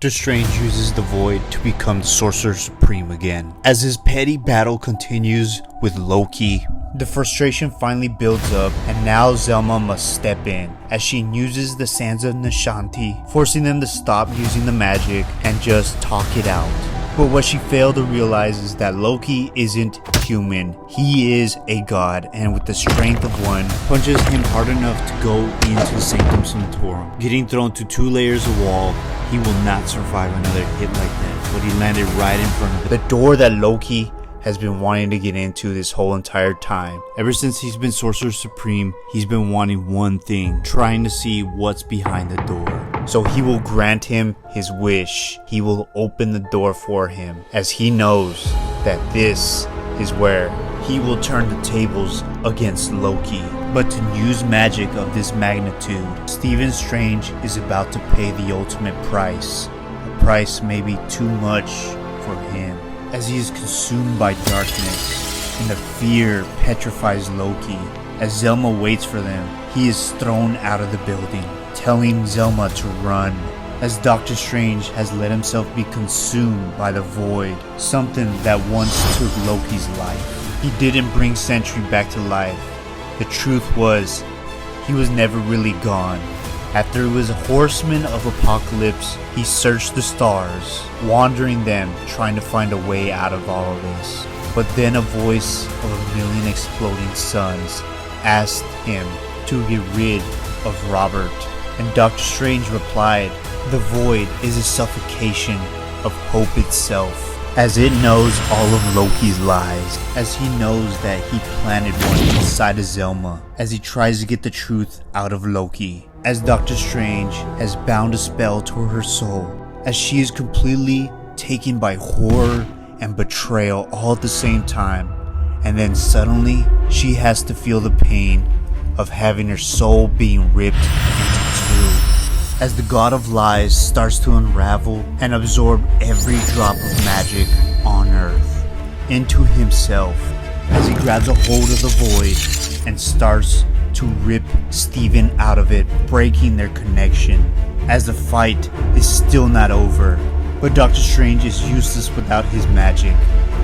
Doctor Strange uses the Void to become the Sorcerer Supreme again. As his petty battle continues with Loki, the frustration finally builds up, and now Zelma must step in as she uses the Sands of Nishanti, forcing them to stop using the magic and just talk it out. But what she failed to realize is that Loki isn't human. He is a god, and with the strength of one, punches him hard enough to go into Sanctum Sanctorum. Getting thrown to 2 layers of wall, he will not survive another hit like that, but he landed right in front of it. The door that Loki has been wanting to get into this whole entire time. Ever since he's been Sorcerer Supreme, he's been wanting one thing, trying to see what's behind the door. So he will grant him his wish. He will open the door for him, as he knows that this is where he will turn the tables against Loki. But to use magic of this magnitude, Stephen Strange is about to pay the ultimate price. A price maybe too much for him, as he is consumed by darkness, and the fear petrifies Loki. As Zelma waits for them, he is thrown out of the building, telling Zelma to run, as Doctor Strange has let himself be consumed by the Void, something that once took Loki's life. He didn't bring Sentry back to life. The truth was, he was never really gone. After he was a horseman of apocalypse, he searched the stars, wandering them, trying to find a way out of all of this. But then a voice of a million exploding suns asked him to get rid of Robert. And Doctor Strange replied, "The Void is a suffocation of hope itself, as it knows all of Loki's lies, as he knows that he planted one inside of Zelma, as he tries to get the truth out of Loki, as Doctor Strange has bound a spell to her soul, as she is completely taken by horror and betrayal all at the same time, and then suddenly she has to feel the pain of having her soul being ripped into two, as the god of lies starts to unravel and absorb every drop of magic on earth into himself, as he grabs a hold of the Void and starts to rip Stephen out of it, breaking their connection, as the fight is still not over. But Doctor Strange is useless without his magic,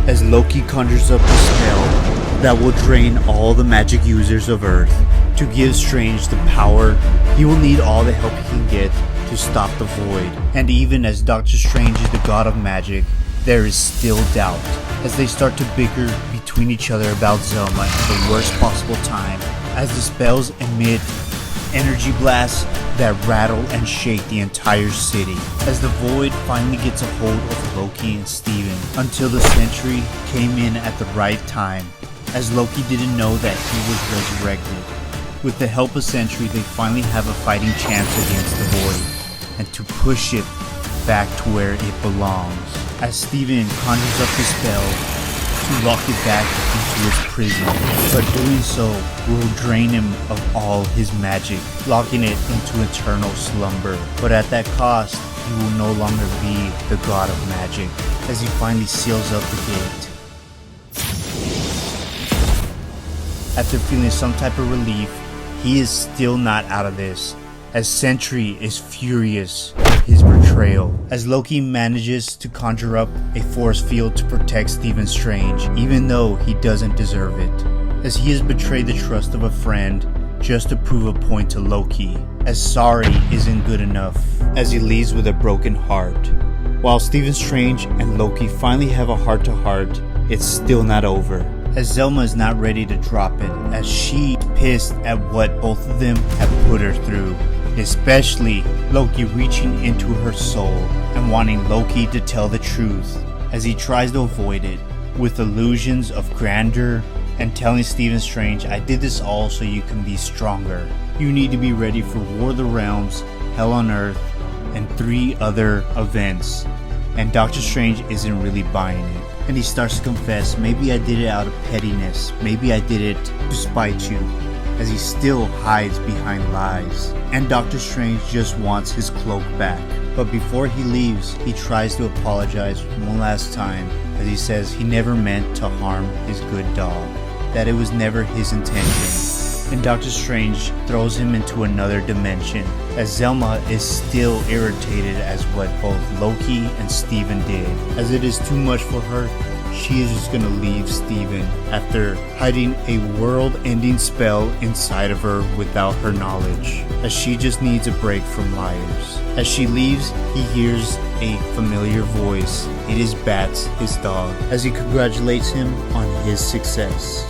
as Loki conjures up a spell that will drain all the magic users of Earth. To give Strange the power, he will need all the help he can get to stop the Void. And even as Doctor Strange is the god of magic, there is still doubt, as they start to bicker between each other about Zelma at the worst possible time, as the spells emit energy blasts that rattle and shake the entire city, as the Void finally gets a hold of Loki and Stephen, until the Sentry came in at the right time, as Loki didn't know that he was resurrected. With the help of Sentry, they finally have a fighting chance against the Void, and to push it back to where it belongs, as Stephen conjures up the spell to lock it back into its prison, but doing so will drain him of all his magic, locking it into eternal slumber. But at that cost, he will no longer be the god of magic, as he finally seals up the gate. After feeling some type of relief, he is still not out of this, as Sentry is furious with his betrayal, as Loki manages to conjure up a force field to protect Stephen Strange, even though he doesn't deserve it, as he has betrayed the trust of a friend just to prove a point to Loki, as sorry isn't good enough, as he leaves with a broken heart. While Stephen Strange and Loki finally have a heart-to-heart, it's still not over, as Zelma is not ready to drop it, as she's pissed at what both of them have put her through, especially Loki reaching into her soul and wanting Loki to tell the truth, as he tries to avoid it with illusions of grandeur and telling Stephen Strange, "I did this all so you can be stronger. You need to be ready for War of the Realms, Hell on Earth, and 3 other events." And Doctor Strange isn't really buying it, and he starts to confess, "Maybe I did it out of pettiness, maybe I did it to spite you," as he still hides behind lies. And Doctor Strange just wants his cloak back. But before he leaves, he tries to apologize one last time, as he says he never meant to harm his good dog, that it was never his intention. and Doctor Strange throws him into another dimension, as Zelma is still irritated as what both Loki and Steven did. As it is too much for her, she is just gonna leave Steven after hiding a world-ending spell inside of her without her knowledge, as she just needs a break from liars. As she leaves, he hears a familiar voice. It is Bats, his dog, as he congratulates him on his success.